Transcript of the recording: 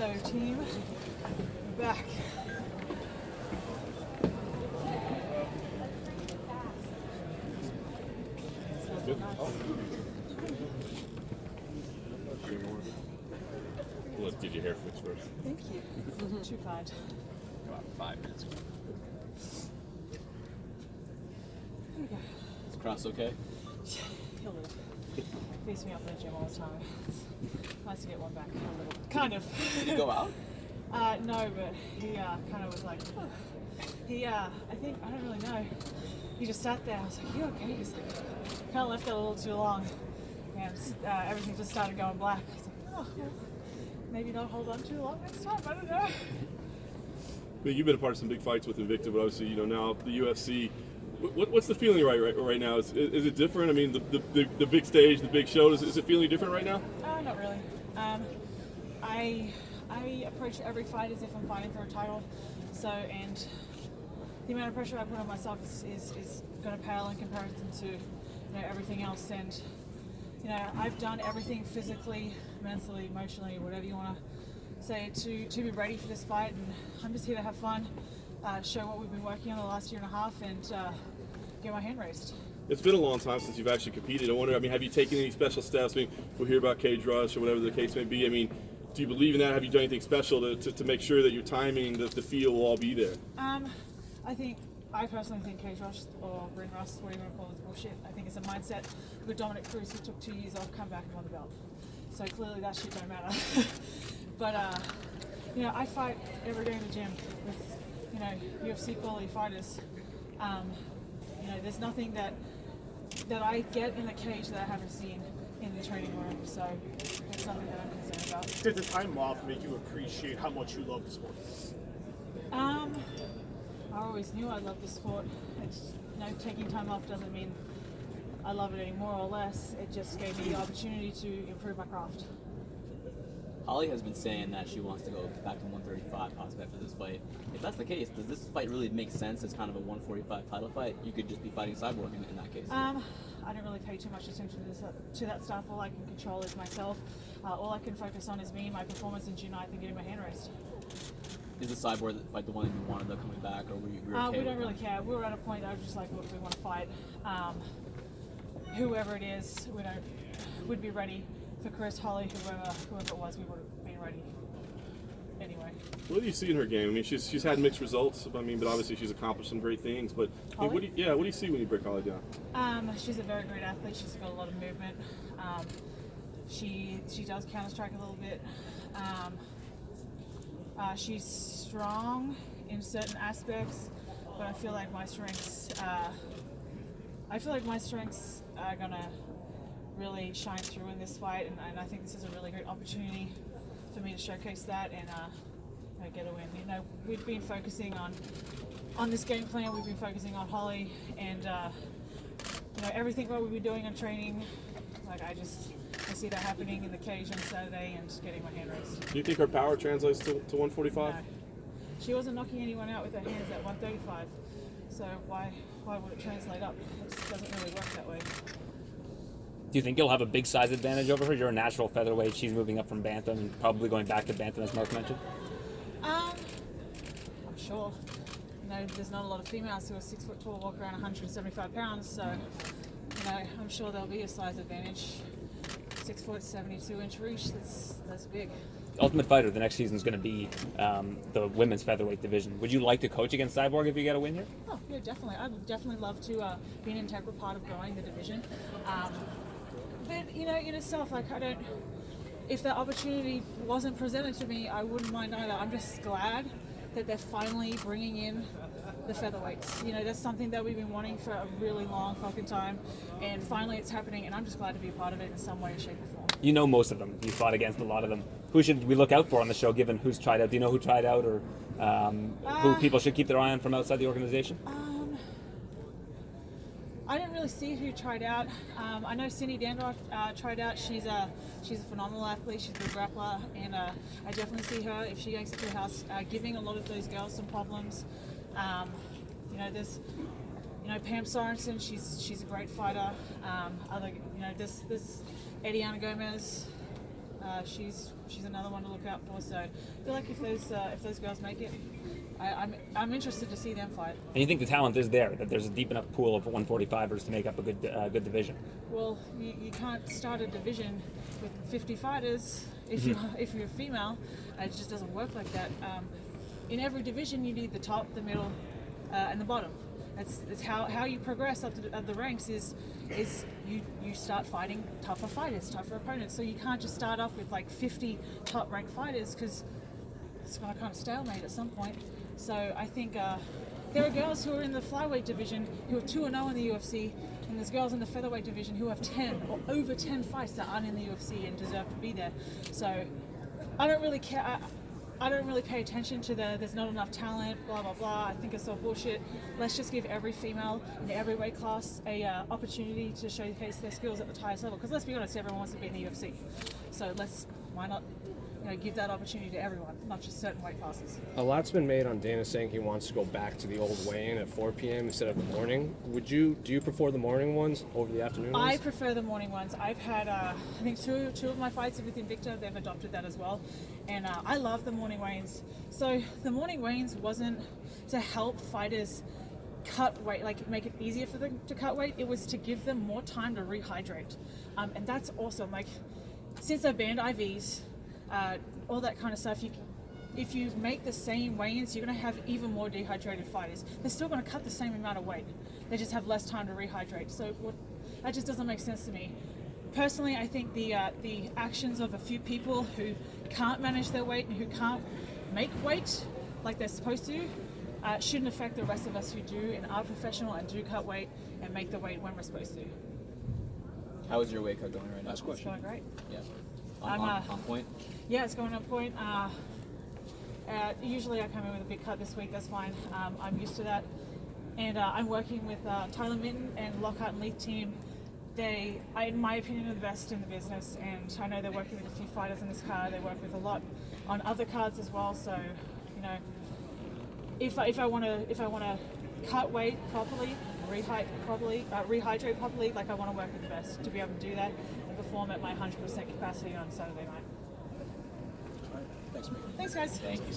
Hello, team. We're back. Good. Oh. Let's get your hair fixed first. Thank you. Too kind. About 5 minutes. There we go. Is Cross okay? A little. Beats me up in the gym all the time. It's nice to get one back. A little. Kind of. Did you go out? No, but he kind of was like, oh. I think, I don't really know. He just sat there. I was like, you okay? He's like, kind of left it a little too long. And everything just started going black. I was like, oh, well, maybe not hold on too long next time. I don't know. I mean, you've been a part of some big fights with Invicta, but obviously, now the UFC. What's the feeling right now? Is it different? I mean, the big stage, the big show, is it feeling different right now? Not really. I approach every fight as if I'm fighting for a title. So, and the amount of pressure I put on myself is going to pale in comparison to everything else. And I've done everything physically, mentally, emotionally, whatever you want to say, to be ready for this fight. And I'm just here to have fun, show what we've been working on the last year and a half, and get my hand raised. It's been a long time since you've actually competed. I wonder, have you taken any special steps? I mean, we'll hear about cage rush or whatever the case may be. I mean, do you believe in that? Have you done anything special to make sure that your timing, the feel will all be there? I personally think cage rush or ring rust, whatever you want to call it, is bullshit. I think it's a mindset. With Dominic Cruz, who took 2 years off, come back and won the belt. So clearly that shit don't matter. But I fight every day in the gym with UFC quality fighters. There's nothing that I get in the cage that I haven't seen in the training room. So it's something that I'm concerned about. Did the time off make you appreciate how much you love the sport? I always knew I loved the sport. It's, taking time off doesn't mean I love it any more or less. It just gave me the opportunity to improve my craft. Holly has been saying that she wants to go back to 135 possibly after this fight. If that's the case, does this fight really make sense as kind of a 145 title fight? You could just be fighting Cyborg in that case. I don't really pay too much attention to that stuff. All I can control is myself. All I can focus on is me, my performance in June 9th, and getting my hand raised. Is the Cyborg fight the one that you wanted though coming back, or were you okay? We don't really care. We were at a point that I was just like, look, we want to fight. Whoever it is, we'd be ready for Chris, Holly, whoever it was, we would have been ready anyway. What do you see in her game? I mean, she's had mixed results. I mean, but obviously she's accomplished some great things. But I mean, what do you see when you break Holly down? She's a very great athlete. She's got a lot of movement. She does counter strike a little bit. She's strong in certain aspects, but I feel like my strengths are gonna really shine through in this fight, and I think this is a really great opportunity for me to showcase that and get a win. We've been focusing on this game plan. We've been focusing on Holly, and everything what we've been doing on training. Like I see that happening in the cage on Saturday and just getting my hand raised. Do you think her power translates to 145? No. She wasn't knocking anyone out with her hands at 135. So why would it translate up? It just doesn't really work that way. Do you think you'll have a big size advantage over her? You're a natural featherweight. She's moving up from bantam and probably going back to bantam, as Mark mentioned. I'm sure. There's not a lot of females who are 6'4", walk around 175 pounds. So, I'm sure there'll be a size advantage. 6 foot, 72-inch reach. That's big. Ultimate Fighter, the next season is going to be the women's featherweight division. Would you like to coach against Cyborg if you get a win here? Oh, yeah, definitely. I would definitely love to be an integral part of growing the division. But in itself, if that opportunity wasn't presented to me, I wouldn't mind either. I'm just glad that they're finally bringing in the featherweights. That's something that we've been wanting for a really long fucking time, and finally it's happening, and I'm just glad to be a part of it in some way, shape, or form. You know most of them. You fought against a lot of them. Who should we look out for on the show, given who's tried out? Do you know who tried out, or who people should keep their eye on from outside the organization? I didn't really see who tried out. I know Cindy Dandroff tried out. She's a phenomenal athlete. She's a good grappler, and I definitely see her, if she goes to the house, giving a lot of those girls some problems. There's Pam Sorensen. She's a great fighter. There's Ediana Gomez. She's another one to look out for. So I feel like if those girls make it, I'm interested to see them fight. And you think the talent is there, that there's a deep enough pool of 145ers to make up a good division? Well, you can't start a division with 50 fighters if you're female. It just doesn't work like that. In every division, you need the top, the middle, and the bottom. It's how you progress up the ranks is you start fighting tougher fighters, tougher opponents. So you can't just start off with like 50 top ranked fighters, because it's going to kind of stalemate at some point. So I think there are girls who are in the flyweight division who are 2-0 in the UFC, and there's girls in the featherweight division who have 10 or over 10 fights that aren't in the UFC and deserve to be there. So I don't really care. I don't really pay attention to there's not enough talent, blah, blah, blah. I think it's all bullshit. Let's just give every female in every weight class a opportunity to showcase their skills at the highest level. Because let's be honest, everyone wants to be in the UFC. So why not give that opportunity to everyone, not just certain weight classes. A lot's been made on Dana saying he wants to go back to the old weigh-in at 4 p.m. instead of the morning. Do you prefer the morning ones over the afternoon ones? I prefer the morning ones. I've had, I think two of my fights with Invicta, they've adopted that as well. And I love the morning weigh-ins. So the morning weigh-ins wasn't to help fighters cut weight, like make it easier for them to cut weight. It was to give them more time to rehydrate. And that's awesome. Like, since I've banned IVs, all that kind of stuff, if you make the same weigh-ins, you're going to have even more dehydrated fighters. They're still going to cut the same amount of weight. They just have less time to rehydrate. So that just doesn't make sense to me. Personally, I think the actions of a few people who can't manage their weight and who can't make weight like they're supposed to shouldn't affect the rest of us who do and are professional and do cut weight and make the weight when we're supposed to. How is your weight cut going right now? Last It's question. going great. Yeah. I'm, On point? Yeah, it's going on point. Usually I come in with a big cut this week, that's fine. I'm used to that. And I'm working with Tyler Minton and Lockhart and Leith team. They, in my opinion, are the best in the business, and I know they're working with a few fighters in this card. They work with a lot on other cards as well. So, if I want to cut weight properly, rehydrate properly, like I want to work with the best to be able to do that and perform at my 100% capacity on Saturday night. All right. Thanks, mate. Thanks, guys. Thank you.